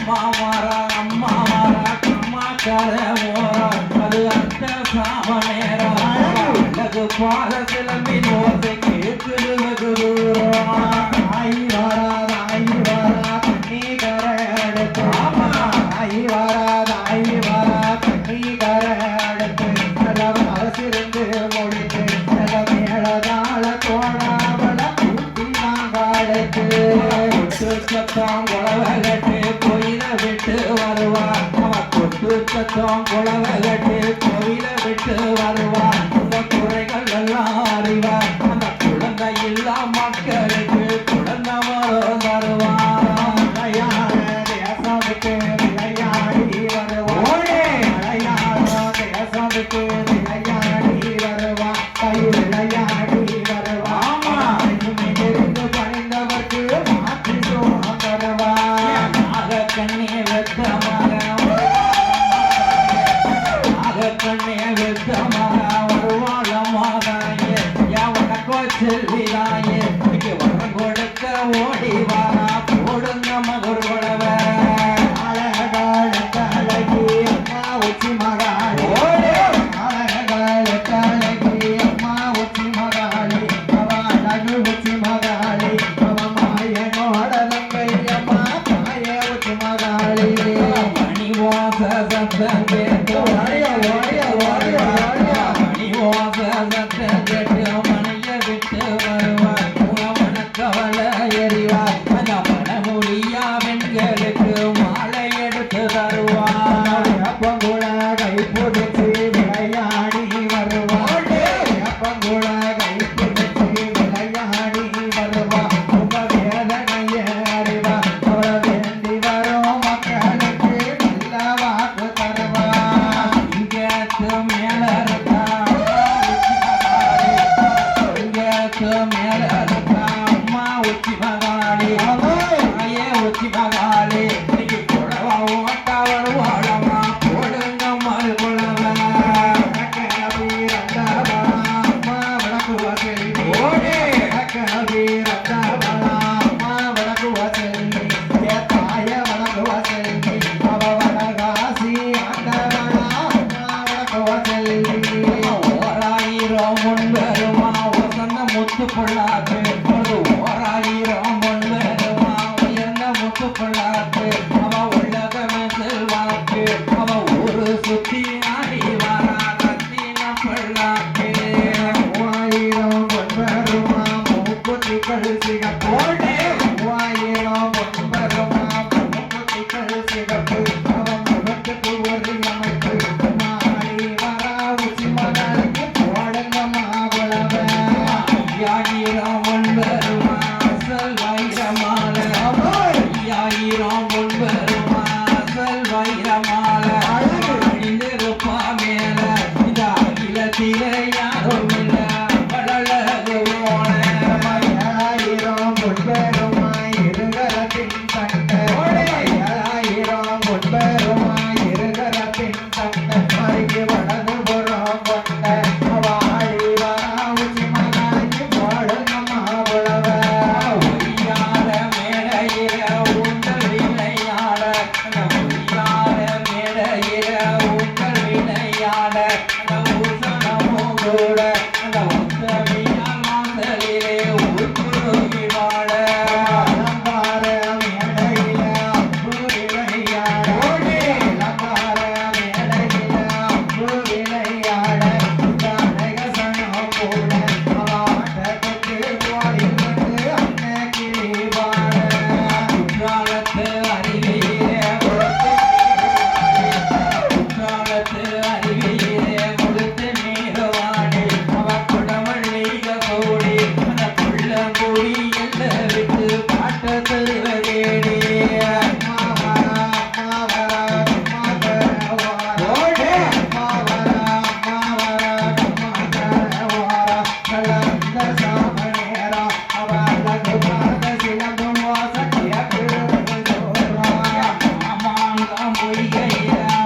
Mama சத்தம் குளவை கட்டு கோவில விட்டு வருவார் இந்த குறைகள் எல்லாம் அறிவார் அந்த குழந்தை இல்லா மக்களுக்கு குழந்தை வரும் தருவார் தேசத்துக்கு விளையாடி வருவார் தேசத்துக்கு விளையாடி வருவார் கை விளையாடி வருவார் தெரிந்து பணிந்தவர்க்கு மாற்றி சோகம் தருவார் கண்ணே வெத்தமாக கண்ணே வெத்தமாக வருவாளமாக எவனக்கோ செல்விதாயே வரம் கொடுக்க ஓடி வாரா போடுங்க மகர் கொடவ அழகழகி அம்மா உச்சி மகாளி அழகழகி அம்மா உச்சி மகாளி அவ அழகு உச்சி மகாளி அவ மாயனோட தங்கை அம்மா தாய உச்சி மகாளி மணி வாச சத்தம் கேட்டு மணி வாச சத்தம் கேட்டு மனைய விட்டு வருவார் கவலை எறிவார் அந்த மனமொழியா பெண்களுக்கு மாலை எடுத்து தருவார் அப்பங்குள கை பிடிச்சு விளையாடி வருவார் அப்பங்குள கை பிடிச்சு விளையாடி வருவார் ரொம்ப வேதனைய அறிவார் அவரை வேண்டி வரும் மக்களுக்கு நல்ல வாக்கு தருவார் இங்கேத்து மேல இருக்கா இங்கேத்து மேல இருக்கா உச்சி மகாளி ஆயே உச்சி மகாளி இன்னைக்கு புடவா ஓட்டா வருவாளமா போடுங்க மறுகுளவ அம்மா வடக்கு வாசல் ஓடே அம்மா வடக்கு வாசல் ஏ தாய வடக்கு வாசல் அவ வடகாசி ஆண்டவனா அம்மா வடக்கு வாசல் ஓராயிரம் முன்பெருமா வசந்த முத்து பொள்ளாக்கு ஓராயிரம் முன்பெருமா உயர்ந்த முத்து பொள்ளாக்கு அவ உள்ளகமே செல்வாக்கு அவ ஊரு சுத்தி ஆடி வாரா ரத்தின பொள்ளாக்கு 3000 முன்பெருமா மூக்குத்திகள் சிகப்போடு 3000 முன்பெருமா மூக்குத்திகள் சிகப்பு அவ முகத்துக்கு ஒரு அமைப்பு மாடி வரா உச்சி மகளுக்கு போடுங்க மாகுளவ 5000 முன்பெருமா அசல் வைரமால 5000 முன்பெருமா அசல் வைரமால அணிந்திருப்பா மேல இந்த அகிலத்திலே யாரும் இல்ல வளழகு போன 7000 முன்பெருமா இருகரத்தின் சட்டை 7000 முன்பெருமா இருகரத்தின் சட்டை மறிக்கு வடகு புறம் கொண்ட வாழி வரா உச்சி மகாளி போடுங்க மாகுளவ ஒய்யார மேடையில உங்கள் விளையாட ஒய்யார மேடையில உங்கள் விளையாட அந்த ஊசனமும் கூட அந்த உத்தமியால் வாசலிலே உருக்குருவி வாழ அலங்கார மேடையில அம்பு விளையாட அலங்கார மேடையில அம்பு விளையாட இந்த அழகசனம் கூட ஆட்டத்துக்கு ஓடி வந்து அன்ன கிளி வாழ குற்றாலத்து அருவியிலே குற்றாலத்து அருவியிலே முழுத்து நீரவாடி அவ குடமல்லிக கூடி அந்த புள்ளங்குடி எல்ல விட்டு பாட்ட தருவதேடி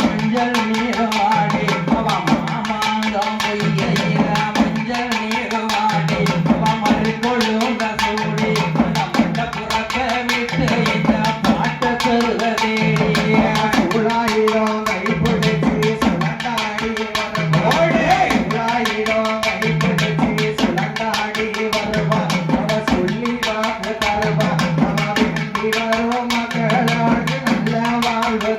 மஞ்சள் நீரவாடி அவ மாமாங்கம் பொய்கையில மஞ்சள் நீரவாடி அவ மறுகொள்ளும் கசூடி அந்த மண்டபுறக்க விட்டு இந்த பாட்டு தருவதேடி 1000 கை பிடிச்சு சுழண்டாடி வருவாள் 1000 கை பிடிச்சு சுழண்டாடி வருவாள் அவ சொல்லி வாக்கு தருவா அவ வேண்டி வரும் மக்களுக்கு நல்ல வாழ்வு